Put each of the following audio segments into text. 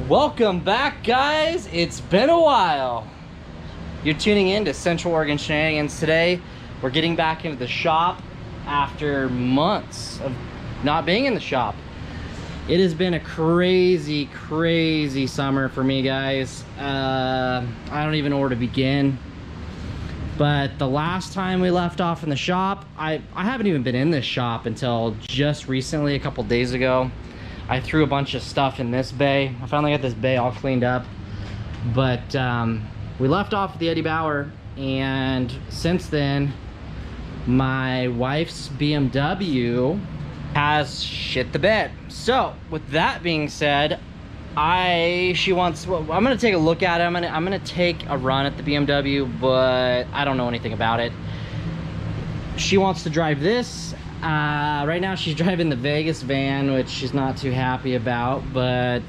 Welcome back, guys. It's been a while. You're tuning in to Central Oregon Shenanigans. Today we're getting back into the shop after months of not being in the shop. It has been a crazy summer for me, guys. I don't even know where to begin. But the last time we left off in the shop, I haven't even been in this shop until just recently, a couple days ago. I threw a bunch of stuff in this bay. I finally got this bay all cleaned up. But we left off at the Eddie Bauer, and since then, my wife's BMW has shit the bed. So with that being said, I'm gonna take a look at it. I'm gonna take a run at the BMW, but I don't know anything about it. She wants to drive this. Right now she's driving the Vegas van, which she's not too happy about, but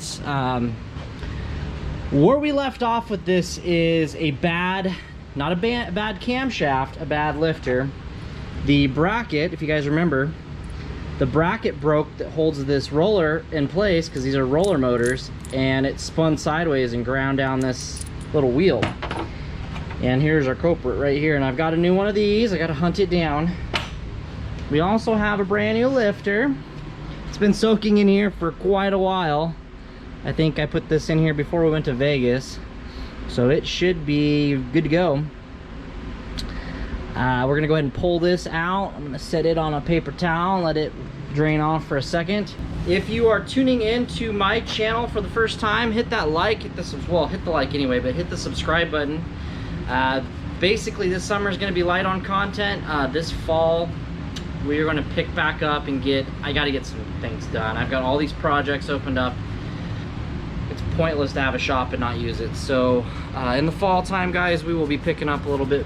where we left off with this is a bad, not a bad camshaft, a bad lifter. The bracket, if you guys remember, the bracket broke that holds this roller in place, because these are roller motors, and it spun sideways and ground down this little wheel. And here's our culprit right here, and I've got a new one of these. I got to hunt it down. We also have a brand new lifter. It's been soaking in here for quite a while. I think I put this in here before we went to Vegas, so it should be good to go. We're gonna go ahead and pull this out. I'm gonna set it on a paper towel and let it drain off for a second. If you are tuning in to my channel for the first time, hit that like, hit the like anyway, but hit the subscribe button. Basically this summer is gonna be light on content. This fall we're gonna pick back up and I gotta get some things done. I've got all these projects opened up. It's pointless to have a shop and not use it. So in the fall time, guys, we will be picking up a little bit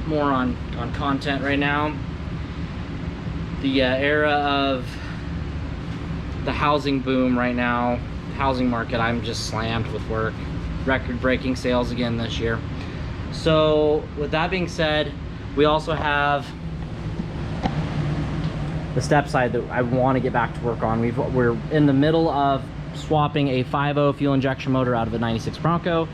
more on content. Right now, the era of the housing boom right now, housing market, I'm just slammed with work. Record-breaking sales again this year. So with that being said, we also have the step side that I want to get back to work on. We're in the middle of swapping a 5.0 fuel injection motor out of a 96 Bronco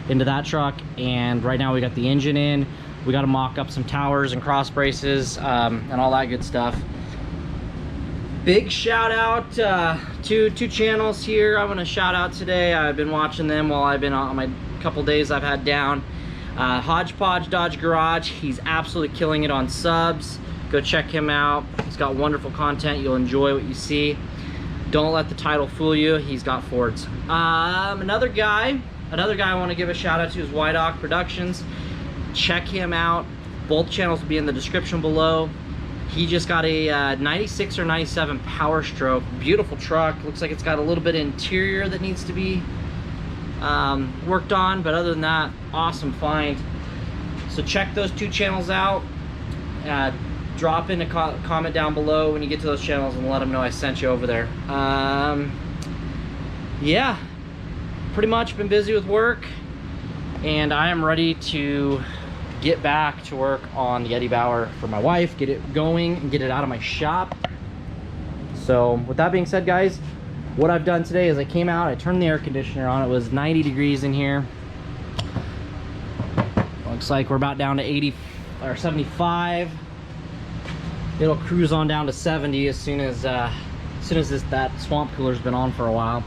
into that truck, and right now we got the engine in. We got to mock up some towers and cross braces and all that good stuff. Big shout out to two channels here I want to shout out today. I've been watching them while I've been on my couple days I've had down. Hodge, Podge, Dodge Garage, he's absolutely killing it on subs. Go check him out. He's got wonderful content. You'll enjoy what you see. Don't let the title fool you. He's got Fords. Another guy I want to give a shout out to is YDOC Productions. Check him out. Both channels will be in the description below. He just got a 96 or 97 Power Stroke. Beautiful truck. Looks like it's got a little bit of interior that needs to be worked on, but other than that, awesome find. So check those two channels out. Drop in a comment down below when you get to those channels and let them know I sent you over there. Yeah, pretty much been busy with work, and I am ready to get back to work on the Eddie Bauer for my wife, get it going and get it out of my shop. So with that being said, guys, what I've done today is I came out, I turned the air conditioner on. It was 90 degrees in here. Looks like we're about down to 80 or 75. It'll cruise on down to 70 as soon as that swamp cooler's been on for a while.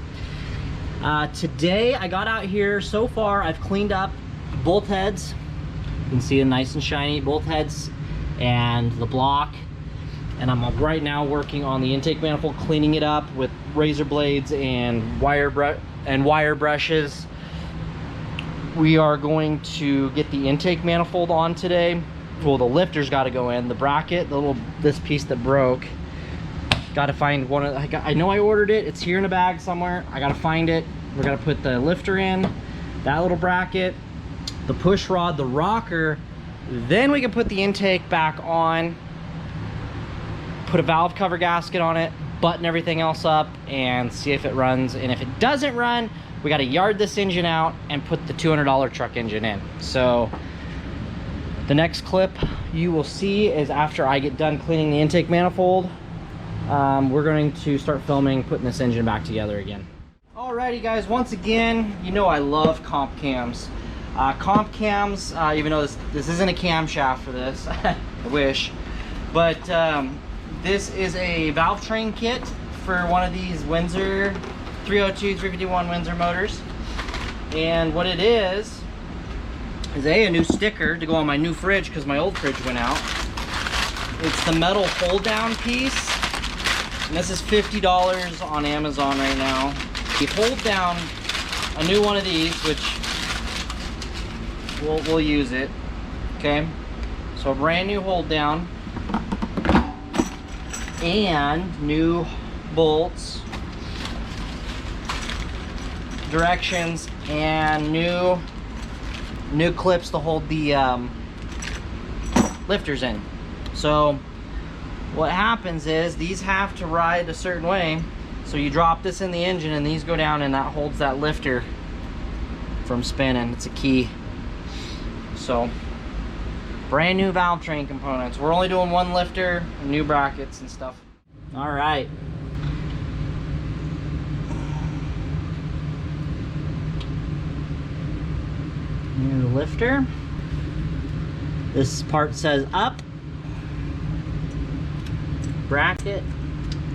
Today I got out here. So far I've cleaned up both heads. You can see it nice and shiny, both heads and the block. And I'm right now working on the intake manifold, cleaning it up with razor blades and wire brushes. We are going to get the intake manifold on today. Well, the lifter's got to go in. The bracket, this piece that broke, got to find one of. I know I ordered it. It's here in a bag somewhere. I got to find it. We're gonna put the lifter in, that little bracket, the push rod, the rocker. Then we can put the intake back on, put a valve cover gasket on it, button everything else up, and see if it runs. And if it doesn't run, we got to yard this engine out and put the $200 truck engine in. So the next clip you will see is after I get done cleaning the intake manifold. We're going to start filming putting this engine back together again. All Alrighty guys, once again, you know I love comp cams. Comp cams, even though this isn't a camshaft for this, I wish. But this is a valve train kit for one of these Windsor 302, 351 Windsor motors. And what it is a new sticker to go on my new fridge because my old fridge went out. It's the metal hold down piece. And this is $50 on Amazon right now. You hold down a new one of these, which we'll use it. Okay, so a brand new hold down and new bolts, directions, and new clips to hold the lifters in. So what happens is these have to ride a certain way. So you drop this in the engine and these go down, and that holds that lifter from spinning. It's a key. So brand new valve train components. We're only doing one lifter, new brackets and stuff. All right. New lifter. This part says up. Bracket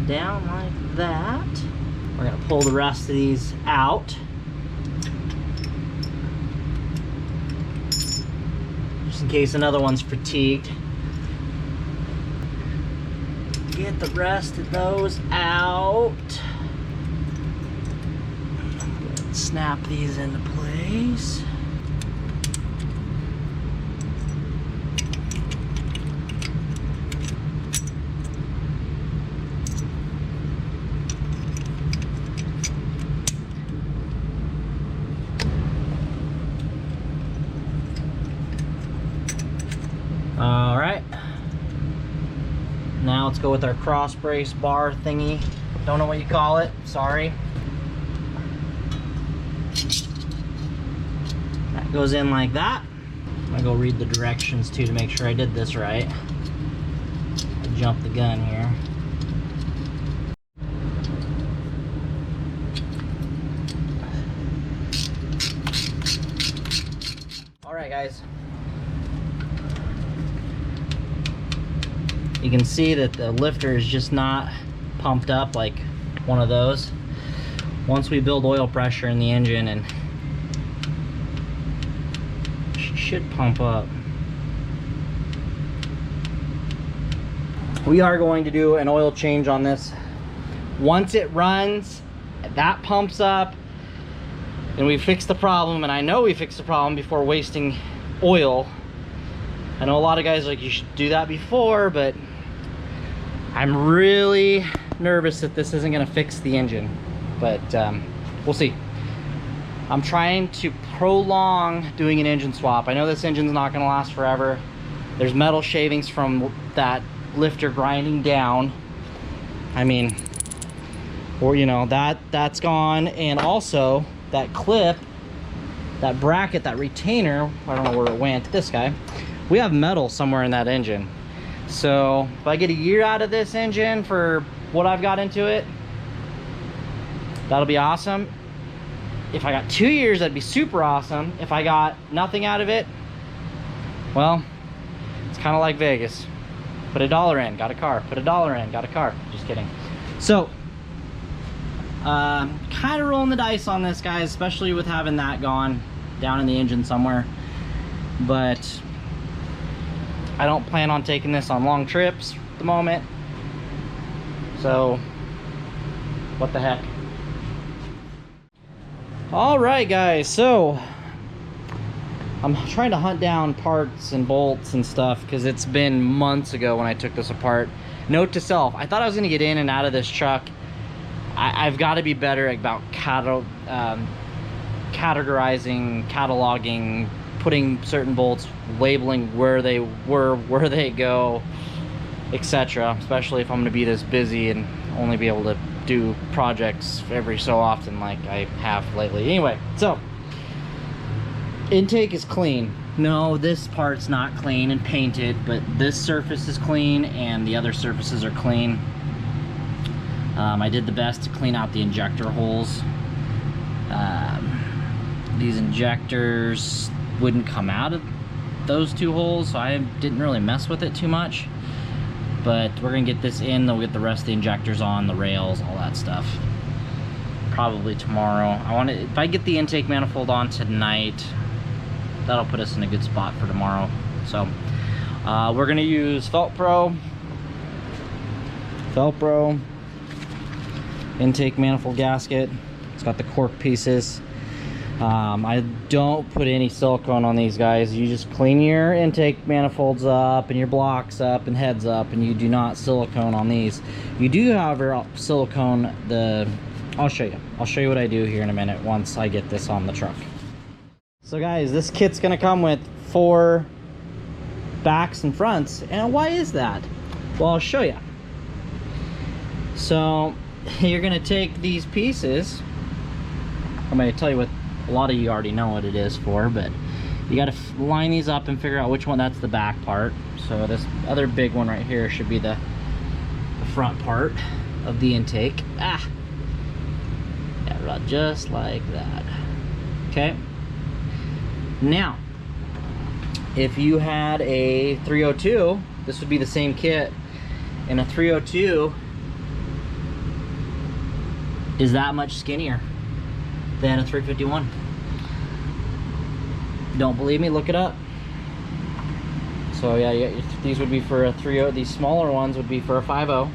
down like that. We're gonna pull the rest of these out. Just in case another one's fatigued. Get the rest of those out. Snap these into place. All right, now let's go with our cross brace bar thingy. Don't know what you call it, sorry. That goes in like that. I'm gonna go read the directions too to make sure I did this right. I jumped the gun here. All right, guys. You can see that the lifter is just not pumped up like one of those. Once we build oil pressure in the engine, and it should pump up. We are going to do an oil change on this. Once it runs, that pumps up, and we fix the problem. And I know we fixed the problem before wasting oil. I know a lot of guys are like, you should do that before, but I'm really nervous that this isn't going to fix the engine, but we'll see. I'm trying to prolong doing an engine swap. I know this engine's not going to last forever. There's metal shavings from that lifter grinding down. I mean, or you know, that's gone, and also that clip, that bracket, that retainer, I don't know where it went. This guy, we have metal somewhere in that engine. So if I get a year out of this engine for what I've got into it, that'll be awesome. If I got 2 years, that'd be super awesome. If I got nothing out of it, well, it's kind of like Vegas. Put $1 in, got a car. Put $1 in, got a car. Just kidding. So kind of rolling the dice on this, guys, especially with having that gone down in the engine somewhere. But I don't plan on taking this on long trips at the moment. So what the heck. All right, guys, so I'm trying to hunt down parts and bolts and stuff because it's been months ago when I took this apart. Note to self, I thought I was going to get in and out of this truck. I've got to be better about categorizing, cataloging, putting certain bolts, labeling where they were, where they go, etc. Especially if I'm going to be this busy and only be able to do projects every so often like I have lately. Anyway, so intake is clean. No, this part's not clean and painted, but this surface is clean and the other surfaces are clean. I did the best to clean out the injector holes. These injectors wouldn't come out of those two holes, so I didn't really mess with it too much. But we're gonna get this in, then we'll get the rest of the injectors on, the rails, all that stuff. Probably tomorrow. If I get the intake manifold on tonight, that'll put us in a good spot for tomorrow. So we're gonna use Velcro intake manifold gasket. It's got the cork pieces. I don't put any silicone on these guys. You just clean your intake manifolds up and your blocks up and heads up, and you do not silicone on these. You do, however, silicone the... I'll show you what I do here in a minute once I get this on the truck. So guys, this kit's gonna come with 4 backs and fronts. And why is that? Well, I'll show you. So you're gonna take these pieces. I'm gonna tell you what a lot of you already know what it is for, but you got to line these up and figure out which one that's the back part. So this other big one right here should be the front part of the intake. Yeah, just like that. Okay. Now, if you had a 302, this would be the same kit, and a 302 is that much skinnier than a 351. Don't believe me? Look it up. So yeah, these would be for a 30. These smaller ones would be for a 50,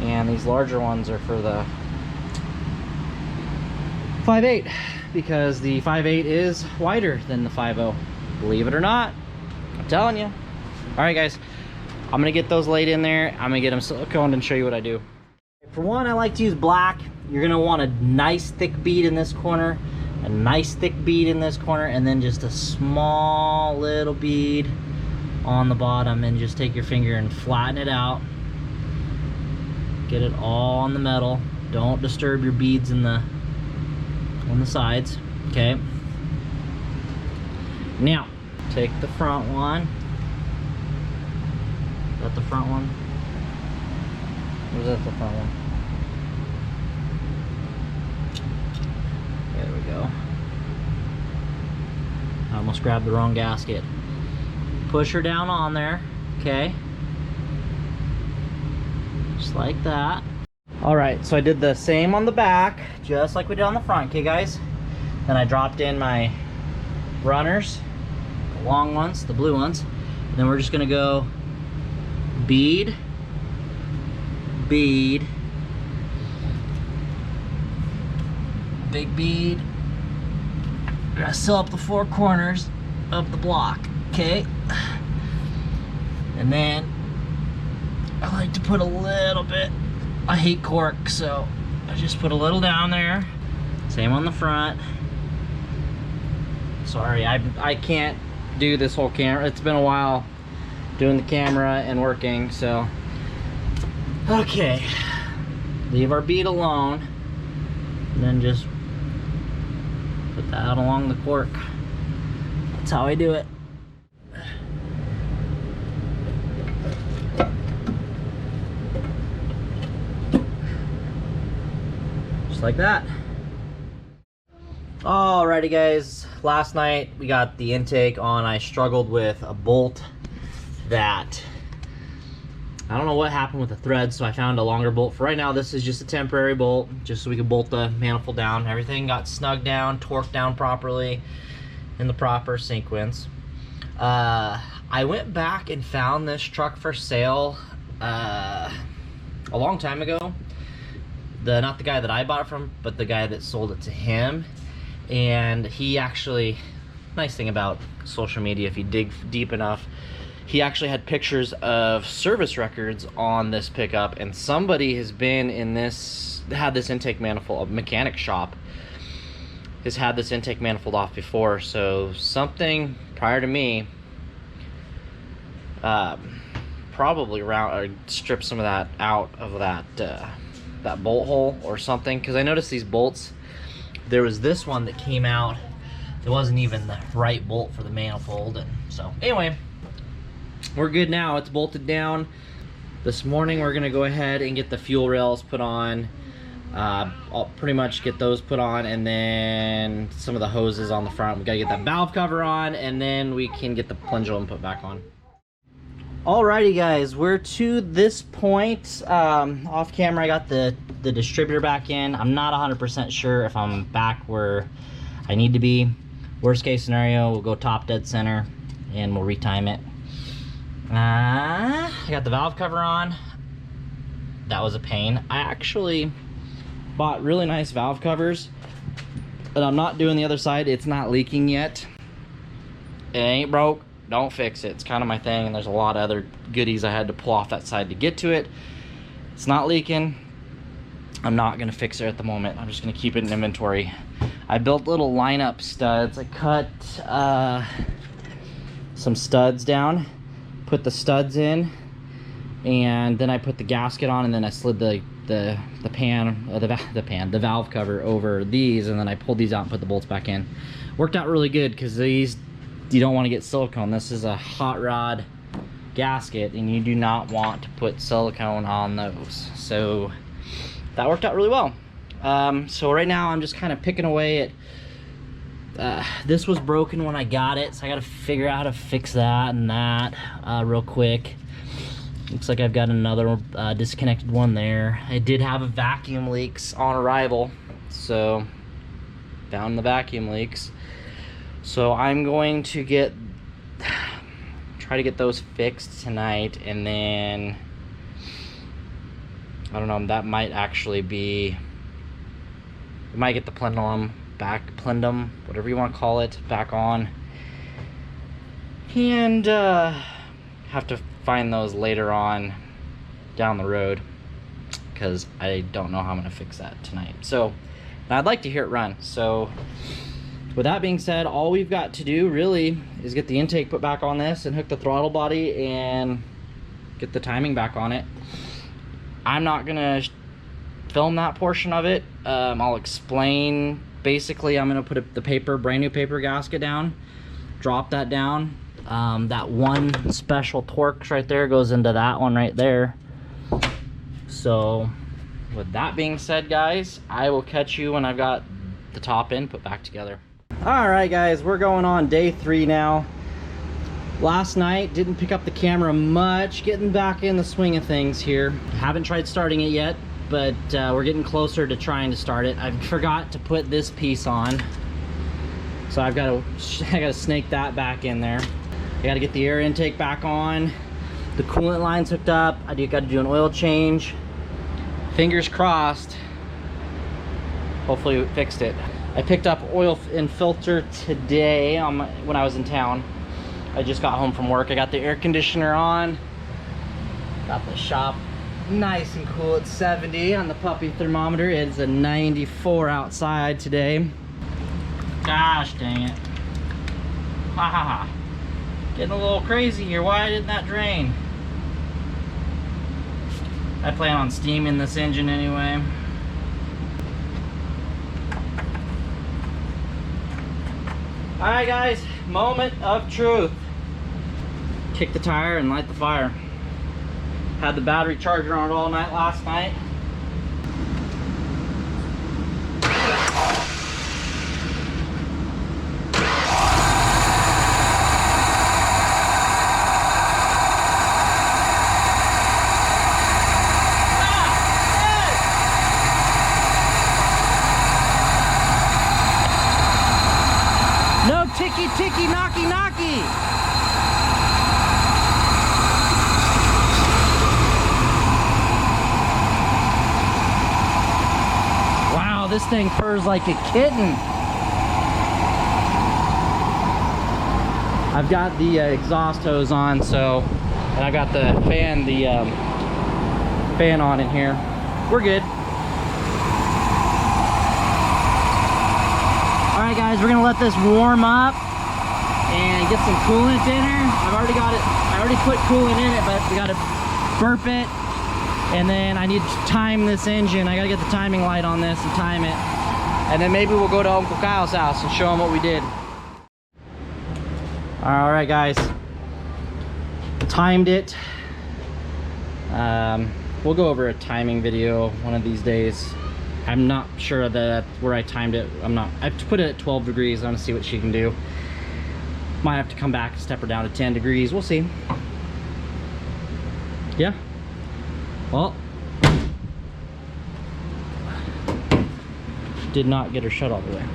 and these larger ones are for the 58, because the 58 is wider than the 50. Believe it or not, I'm telling you. All right, guys, I'm gonna get those laid in there. I'm gonna get them siliconed and show you what I do. For one, I like to use black. You're gonna want a nice thick bead in this corner, a nice thick bead in this corner, and then just a small little bead on the bottom, and just take your finger and flatten it out. Get it all on the metal. Don't disturb your beads on the sides, okay? Now, take the front one. Is that the front one? Or is that the front one? There we go. I almost grabbed the wrong gasket. Push her down on there, okay? Just like that. All right, so I did the same on the back, just like we did on the front, okay guys? Then I dropped in my runners, the long ones, the blue ones. And then we're just gonna go bead, bead, big bead. We're gonna seal up the 4 corners of the block, okay? And then I like to put a little bit. I hate cork, so I just put a little down there. Same on the front. Sorry, I can't do this whole camera. It's been a while doing the camera and working, so. Okay, leave our bead alone, and then just put that along the cork. That's how I do it. Just like that. Alrighty guys, last night we got the intake on. I struggled with a bolt that, I don't know what happened with the thread, so I found a longer bolt. For right now, this is just a temporary bolt, just so we can bolt the manifold down. Everything got snugged down, torqued down properly in the proper sequence. I went back and found this truck for sale a long time ago. Not the guy that I bought it from, but the guy that sold it to him. And he actually, nice thing about social media, if you dig deep enough, he actually had pictures of service records on this pickup, and somebody has been in this, had this intake manifold, a mechanic shop has had this intake manifold off before. So something prior to me probably stripped some of that out of that bolt hole or something, because I noticed these bolts, there was this one that came out, it wasn't even the right bolt for the manifold. And so anyway, we're good now. It's bolted down. This morning we're gonna go ahead and get the fuel rails put on. I'll pretty much get those put on, and then some of the hoses on the front. We gotta get that valve cover on, and then we can get the pendulum put back on. Alrighty guys, we're to this point. Off camera I got the distributor back in. I'm not 100% sure if I'm back where I need to be. Worst case scenario, we'll go top dead center and we'll retime it. I got the valve cover on. That was a pain. I actually bought really nice valve covers, but I'm not doing the other side. It's not leaking yet. It ain't broke, don't fix it. It's kind of my thing, and there's a lot of other goodies I had to pull off that side to get to it. It's not leaking. I'm not gonna fix it at the moment. I'm just gonna keep it in inventory. I built little lineup studs. I cut some studs down, put the studs in, and then I put the gasket on, and then I slid the valve cover over these, and then I pulled these out and put the bolts back in. Worked out really good, because these, you don't want to get silicone. This is a hot rod gasket, and you do not want to put silicone on those. So that worked out really well. So right now I'm just kind of picking away at this was broken when I got it, so I got to figure out how to fix that and that real quick. Looks like I've got another disconnected one there. I did have a vacuum leaks on arrival, so found the vacuum leaks. So I'm going to try to get those fixed tonight, and then I don't know, that might actually be, we might get the plenum plenum, whatever you want to call it, back on, and have to find those later on down the road, because I don't know how I'm going to fix that tonight. So I'd like to hear it run. So with that being said, all we've got to do really is get the intake put back on this and hook the throttle body and get the timing back on it. I'm not gonna film that portion of it. I'll explain. Basically, I'm gonna put the brand new paper gasket down, drop that down. That one special Torx right there goes into that one right there. So with that being said, guys, I will catch you when I've got the top end put back together. All right guys, we're going on day 3 now. Last night didn't pick up the camera much, getting back in the swing of things here. Haven't tried starting it yet, but we're getting closer to trying to start it. I forgot to put this piece on, so I gotta snake that back in there. I gotta get the air intake back on, the coolant line's hooked up. I gotta do an oil change. Fingers crossed, hopefully we fixed it. I picked up oil and filter today when I was in town. I just got home from work. I got the air conditioner on, got the shop nice and cool at 70 on the puppy thermometer. It's a 94 outside today. Gosh dang it. Ha ha ha. Getting a little crazy here. Why didn't that drain? I plan on steaming this engine anyway. Alright guys, moment of truth. Kick the tire and light the fire. Had the battery charger on it all night last night. No ticky ticky knocky knocky. Wow, this thing purrs like a kitten. I've got the exhaust hose on, so, and I've got the fan, fan on in here. We're good. Alright guys, we're gonna let this warm up and get some coolant in her. I already put coolant in it, but we gotta burp it, and then I need to time this engine. I gotta get the timing light on this and time it, and then maybe we'll go to Uncle Kyle's house and show him what we did. Alright guys, timed it. We'll go over a timing video one of these days. I'm not sure that where I timed it. I've put it at 12 degrees. I'm gonna see what she can do. Might have to come back and step her down to 10 degrees. We'll see. Yeah. Well, did not get her shut all the way.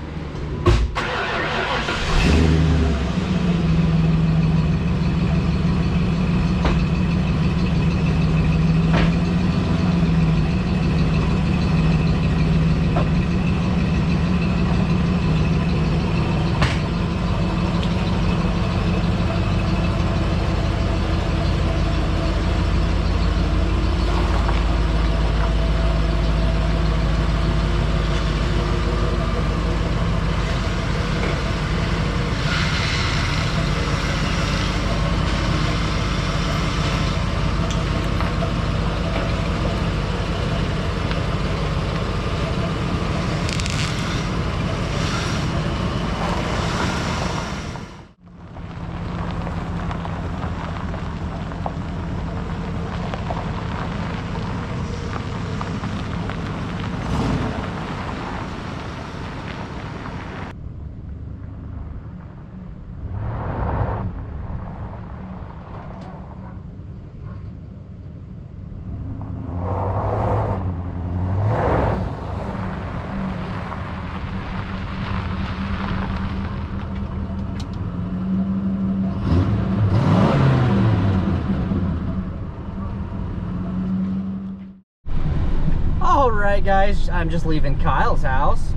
Alright guys, I'm just leaving Kyle's house.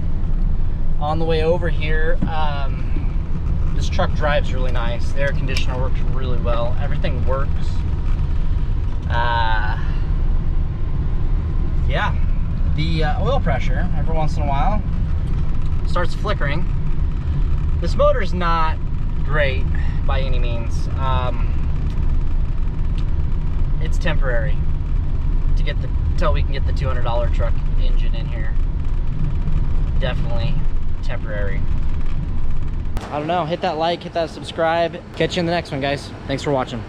On the way over here, this truck drives really nice. The air conditioner works really well. Everything works. Yeah, the oil pressure every once in a while starts flickering. This motor's not great by any means. It's temporary to get until we can get the $200 truck engine in here. Definitely temporary. I don't know, hit that like, hit that subscribe. Catch you in the next one, guys. Thanks for watching.